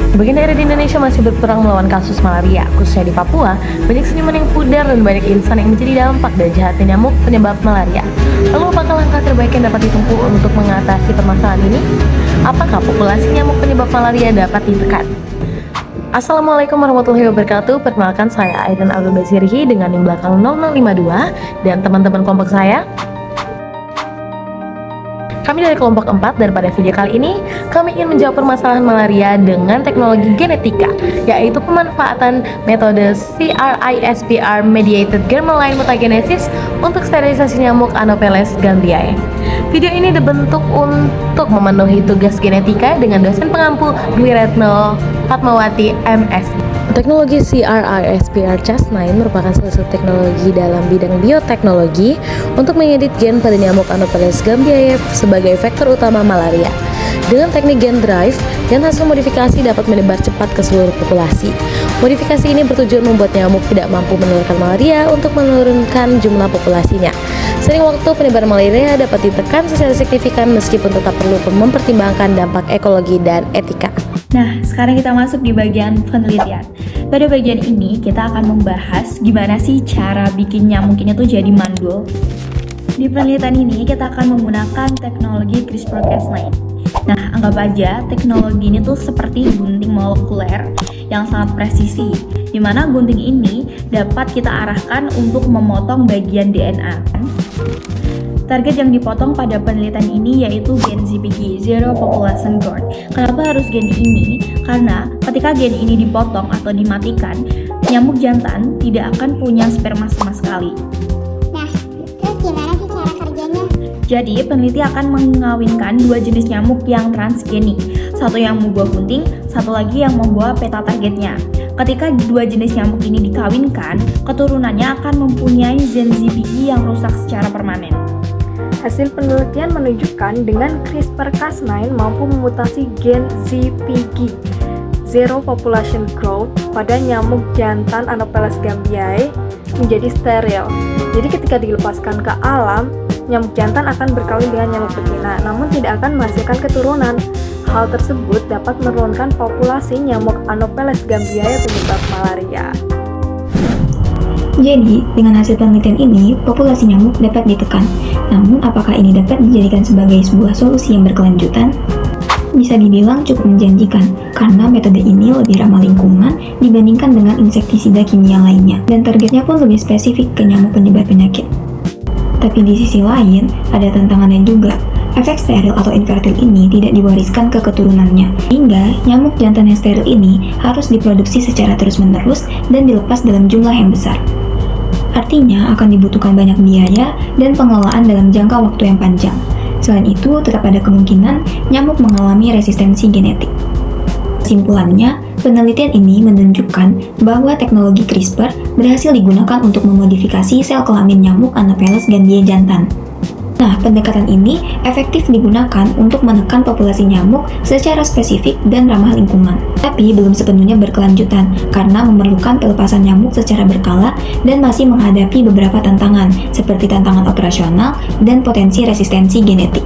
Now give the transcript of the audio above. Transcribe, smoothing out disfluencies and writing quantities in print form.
Sebagian daerah di Indonesia masih berperang melawan kasus malaria, khususnya di Papua. Banyak seniman yang pudar dan banyak insan yang menjadi dampak dari jahatnya nyamuk penyebab malaria. Lalu apakah langkah terbaik yang dapat ditempuh untuk mengatasi permasalahan ini? Apakah populasi nyamuk penyebab malaria dapat ditekan? Assalamualaikum warahmatullahi wabarakatuh. Perkenalkan, saya Aidan Abdul Basirhi dengan yang belakang 0052 dan teman-teman kelompok saya. Kami dari kelompok 4 dan pada video kali ini kami ingin menjawab permasalahan malaria dengan teknologi genetika, yaitu pemanfaatan metode CRISPR mediated germline mutagenesis untuk sterilisasi nyamuk Anopheles gambiae. Video ini dibentuk untuk memenuhi tugas genetika dengan dosen pengampu Dwi Retno Fatmawati MSI. Teknologi CRISPR-Cas9 merupakan salah satu teknologi dalam bidang bioteknologi untuk mengedit gen pada nyamuk Anopheles gambiae sebagai faktor utama malaria. Dengan teknik gen drive, gen hasil modifikasi dapat menyebar cepat ke seluruh populasi. Modifikasi ini bertujuan membuat nyamuk tidak mampu menularkan malaria untuk menurunkan jumlah populasinya. Sering waktu penyebaran malaria dapat ditekan secara signifikan meskipun tetap perlu mempertimbangkan dampak ekologi dan etika. Nah, sekarang kita masuk di bagian penelitian. Pada bagian ini kita akan membahas gimana sih cara bikin nyamuk ini tuh jadi mandul. Di penelitian ini kita akan menggunakan teknologi CRISPR-Cas9. Nah, anggap aja teknologi ini tuh seperti gunting molekuler yang sangat presisi, di mana gunting ini dapat kita arahkan untuk memotong bagian DNA. Target yang dipotong pada penelitian ini yaitu gen ZPG, Zero Population Growth. Kenapa harus gen ini? Karena ketika gen ini dipotong atau dimatikan, nyamuk jantan tidak akan punya sperma sama sekali. Nah, terus gimana sih cara kerjanya? Jadi, peneliti akan mengawinkan dua jenis nyamuk yang transgenik. Satu yang membawa gunting, satu lagi yang membawa peta targetnya. Ketika dua jenis nyamuk ini dikawinkan, keturunannya akan mempunyai gen ZPG yang rusak secara permanen. Hasil penelitian menunjukkan dengan CRISPR-Cas9 mampu memutasi gen ZPG, Zero Population Growth, pada nyamuk jantan Anopheles gambiae menjadi steril. Jadi ketika dilepaskan ke alam, nyamuk jantan akan berkawin dengan nyamuk betina, namun tidak akan menghasilkan keturunan. Hal tersebut dapat menurunkan populasi nyamuk Anopheles gambiae penyebab malaria. Jadi, dengan hasil penelitian ini, populasi nyamuk dapat ditekan. Namun, apakah ini dapat dijadikan sebagai sebuah solusi yang berkelanjutan? Bisa dibilang cukup menjanjikan, karena metode ini lebih ramah lingkungan dibandingkan dengan insektisida kimia lainnya, dan targetnya pun lebih spesifik ke nyamuk penyebar penyakit. Tapi di sisi lain, ada tantangannya juga. Efek steril atau infertil ini tidak diwariskan ke keturunannya, hingga nyamuk jantan yang steril ini harus diproduksi secara terus-menerus dan dilepas dalam jumlah yang besar. Artinya akan dibutuhkan banyak biaya dan pengelolaan dalam jangka waktu yang panjang. Selain itu, tetap ada kemungkinan nyamuk mengalami resistensi genetik. Kesimpulannya, penelitian ini menunjukkan bahwa teknologi CRISPR berhasil digunakan untuk memodifikasi sel kelamin nyamuk Anopheles gambiae jantan. Nah, pendekatan ini efektif digunakan untuk menekan populasi nyamuk secara spesifik dan ramah lingkungan. Tapi belum sepenuhnya berkelanjutan karena memerlukan pelepasan nyamuk secara berkala dan masih menghadapi beberapa tantangan seperti tantangan operasional dan potensi resistensi genetik.